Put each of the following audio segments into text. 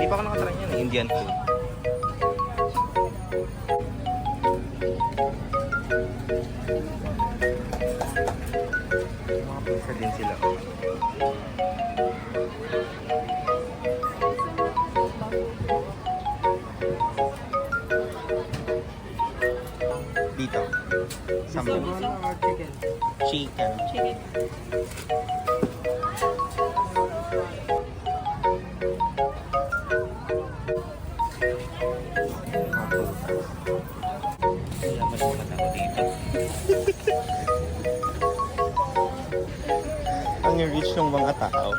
Hindi pa ako nakatry yan eh, Indian food. Mga pizza din sila. Dito. Sampo. Chicken. Chicken. Kaya malimutan ako dito. Ang rich ng mga tao.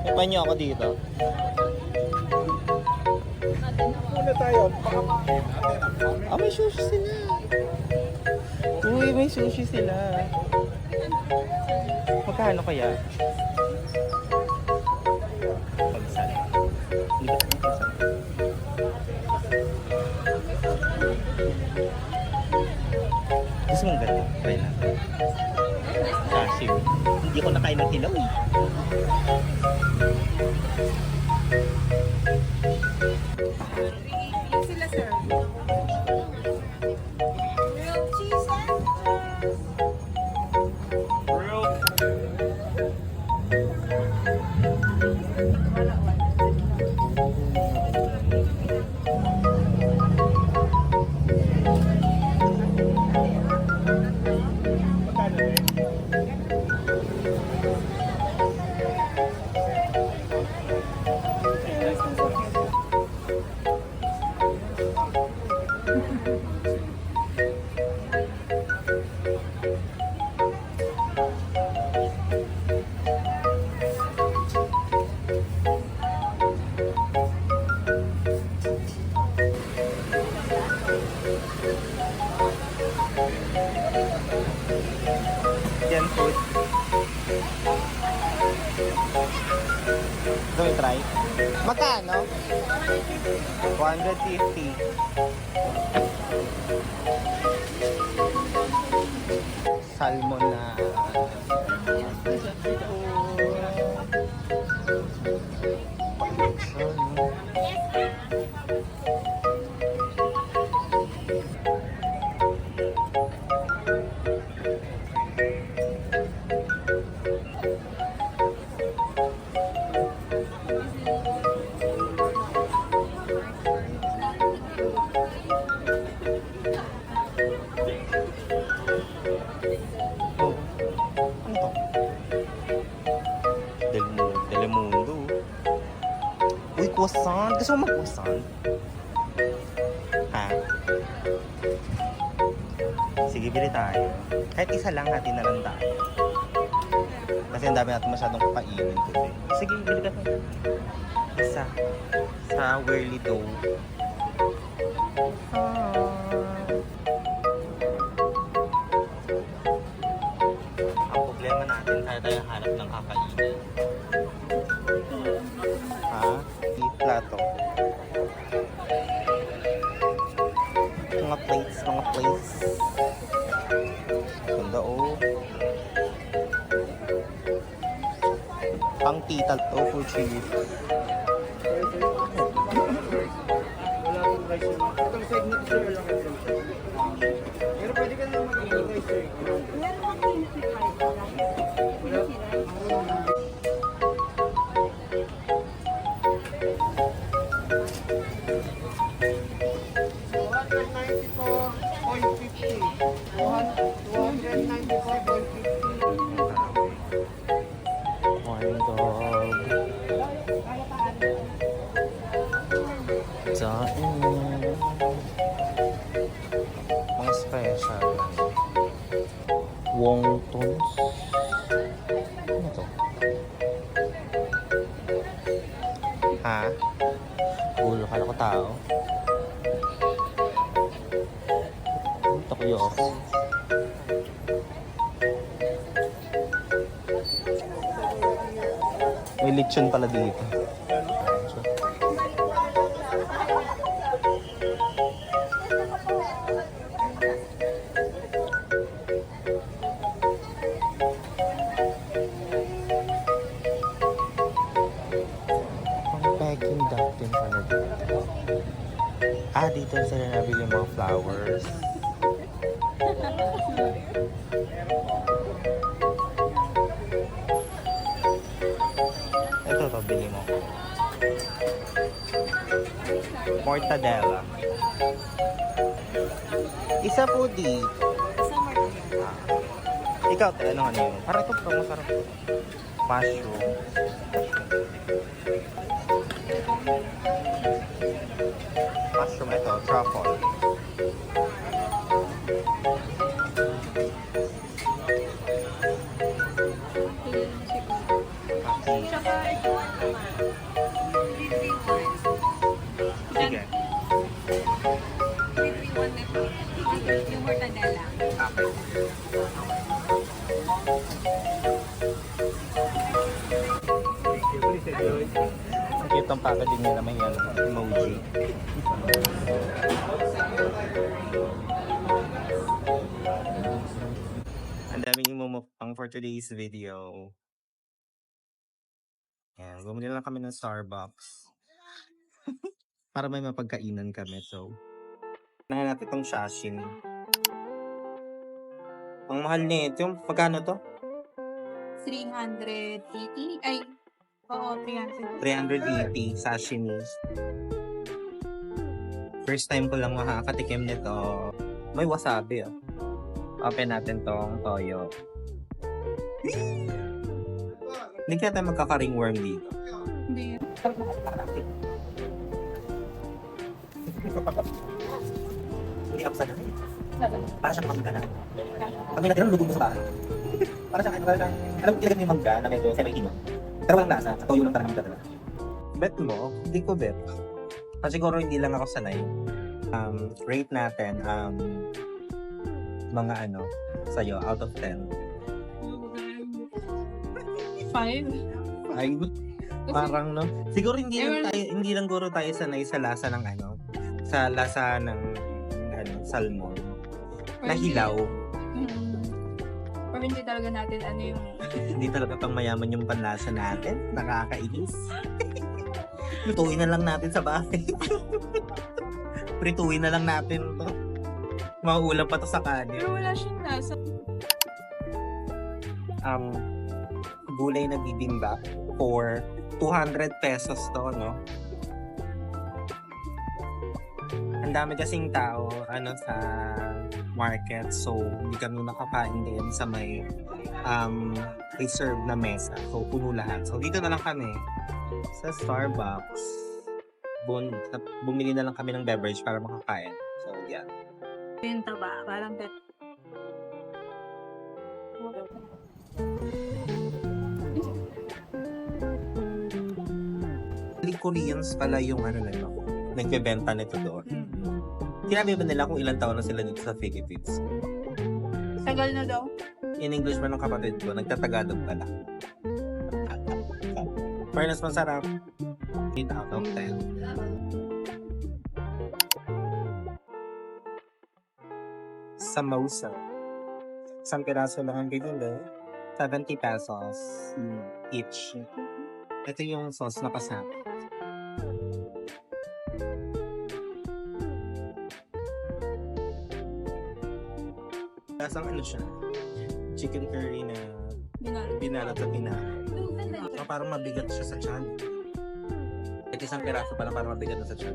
May panyo ako dito. Muna tayo. Ah, may sushi sila. Uy, may sushi sila. Magkano kaya? Pagsan. Hindi ba ito pagsan? Gusto mong ganito? Try natin. Sashimi. Hindi ko nakain ng hilaw eh. Sila, sir. Grilled cheese sandwiches. Indian food. Gusto mo try? Magkano? 150. Salmon na. Telemundo. Uy, croissant. Gusto mo mag-croissant? Ha? Sige, bili tayo. Kahit isa lang, natin na lang tayo. Kasi ang dami natin masyadong kapainin today. Sige, bili ka tayo. Isa. Sa Whirly Dough. Ang problema natin, tayo hanap ng kakainin. Ha? Plato. Mga plates, mga plates. Ganda oh. Pang tita tofu cheese. Wala akong rice. Itong side na ito, wala akong rice. Pero pwede ka naman mag-rice eh. Meron bang kimchi rice? Kimchi rice? Corn dog. Daing. Mga special. Wontons. Ano to? Ha? Ulo, kala ko tao. Takoyaki. May lechon pala dito. Ah, dito sila nabili mga flowers. Ito to, bili mo. Mortadella. Isa po di. Summer to yan. Ikaw, ano yun? Parang ito, parang masarap. Mushroom. Mushroom, ito, truffle. Pati. Tsaka ito naman. 331. Sige. 331 na to. Yung mortadella. Okay. Cute ang packaging nila, may ano, emoji. Ang daming imumukbang for today's video. Yan, bumili lang kami ng Starbucks. Para may mapagkainan kami, so. Nahan natin itong sashimi. Ang mahal nito, yung magkano to? 380. Ay, oo, 300. 380 sashimi. First time ko lang makakatikim nito. May wasabi, oh. Open natin tong toyo. Hindi kaya tayo magkaka-ringworm dito. Hindi. Hindi ako sana. Para siyang mangga na. Pag may natira, lubog mo sa bahay. Para siyang, alam mo, ilagay mo yung mangga na medyo semi-hinog. Pero walang lasa. Sa toyo lang talaga magdadala. Bet mo? Hindi ko bet. Kasi siguro hindi lang ako sanay. Rate natin, mga ano, sa'yo, out of 10. 5. Ay, parang no. Siguro hindi lang guro tayo sanay sa lasa ng ano, sa lasa ng ano, salmon. Na hilaw. Or hindi talaga natin ano yung... Hindi talaga pang mayaman yung panlasa natin. Nakakainis. Lutuin na lang natin sa bahay. Prituin na lang natin to. Mauulam pa to sa kanin. Pero wala siyang lasa. Gulay na bibimbap for 200 pesos to, no? Ang dami kasing tao sa market, so hindi kami makakain din sa may reserve na mesa. So puno lahat. So dito na lang kami sa Starbucks. Bumili na lang kami ng beverage para makakain. So yeah. Benta ba? Parang bet. Koreans pala yung ano nila, nagbebenta nito doon. Sinabi ba nila kung ilang taon na sila dito sa Philippines? Tagal na daw. In English man ng kapatid ko, nagtatagalog pala. Fairness, masarap. 8 out of 10. Samosa. Isang piraso lang ang binili. 70 pesos each. Ito yung sauce na kasama. Lasang ano siya? Chicken curry na binalot sa pinakit. So, parang mabigat siya sa tiyan. At isang piraso pala parang mabigat na sa tiyan.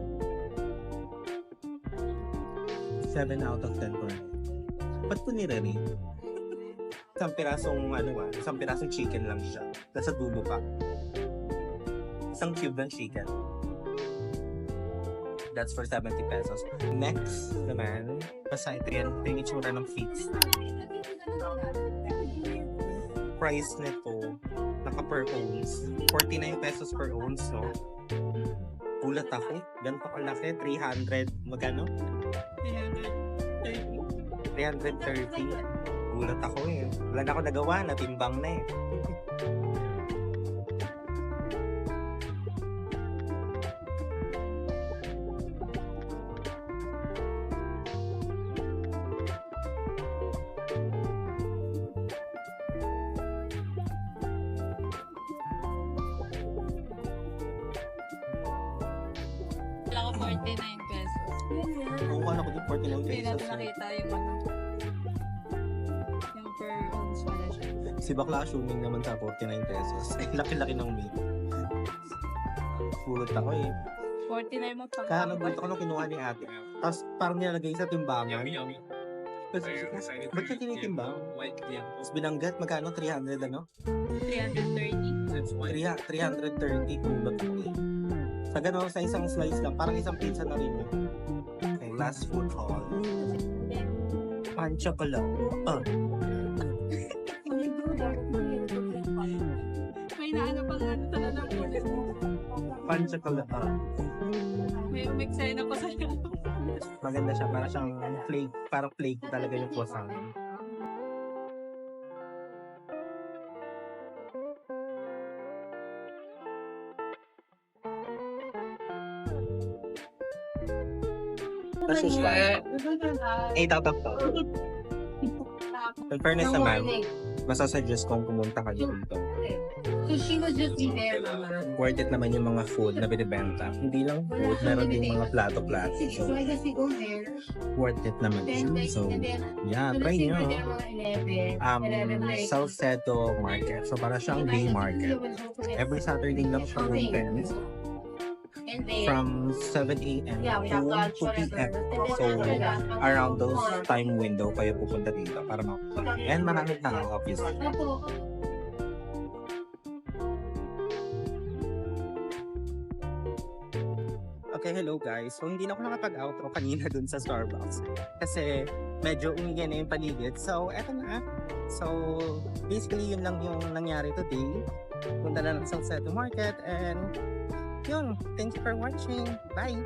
7 out of 10 ko rin. Ba't ko nire-rate? Isang pirasong chicken lang siya. Nasa dulo pa. Isang cube ng chicken. That's for 70 pesos. Next naman, basta ito yan. Ito yung itsura ng feet. Price nito, naka per ounce. 49 pesos per ounce, no? Gulat ako. Ganito kalaki. 300. Magano? 330. Gulat ako eh. Wala na ako nagawa. Natimbang na eh. Wala ko 49 pesos. Yun nga. Oo, alam ko din 49 Hindi pesos. natin nakita yung ano. Yung per ounce pala siya. Si bakla assuming naman sa 49 pesos. Laki-laki ng meat. Pulot ako eh. 49 mo pa. Kaya nagulat ako nung kinuha ni ate. Tapos parang nilalagay sa timbangan. Ba't siya tinitimbang? Tapos binanggat, magkano? 300 ano? 330. 330 pulot ako eh. Sa gano'n, sa isang slice lang, parang isang pizza na rin yun. Okay, last food haul. Pancha pala. May naano pa nga talaga ng ulit. Pancha pala. May umiksena pa sa'yo. Maganda siya, parang siyang flake. Parang flake talaga yung croissant. That's just fine. 8 out of 10. In fairness naman, masasuggest kong pumunta kayo dito. So she was just be there, mama. Worth it naman yung mga food na binibenta. Hindi lang food, meron din mga plato-plato. So So, I guess we go there. worth it naman. So, yeah, try nyo. Salcedo Market. So, para siyang day market. Every Saturday lang siya open from 7 a.m. to 2 p.m. So, around those time window kayo pupunta dito para makapunta. And maraming tao, obviously. Okay, hello guys. So, hindi na ako nakapag-outro kanina dun sa Starbucks. Kasi medyo umingay na yung paligid. So, eto na. So, basically, yun lang yung nangyari today. Punta na lang sa Salcedo Market. And, yun. Thank you for watching. Bye!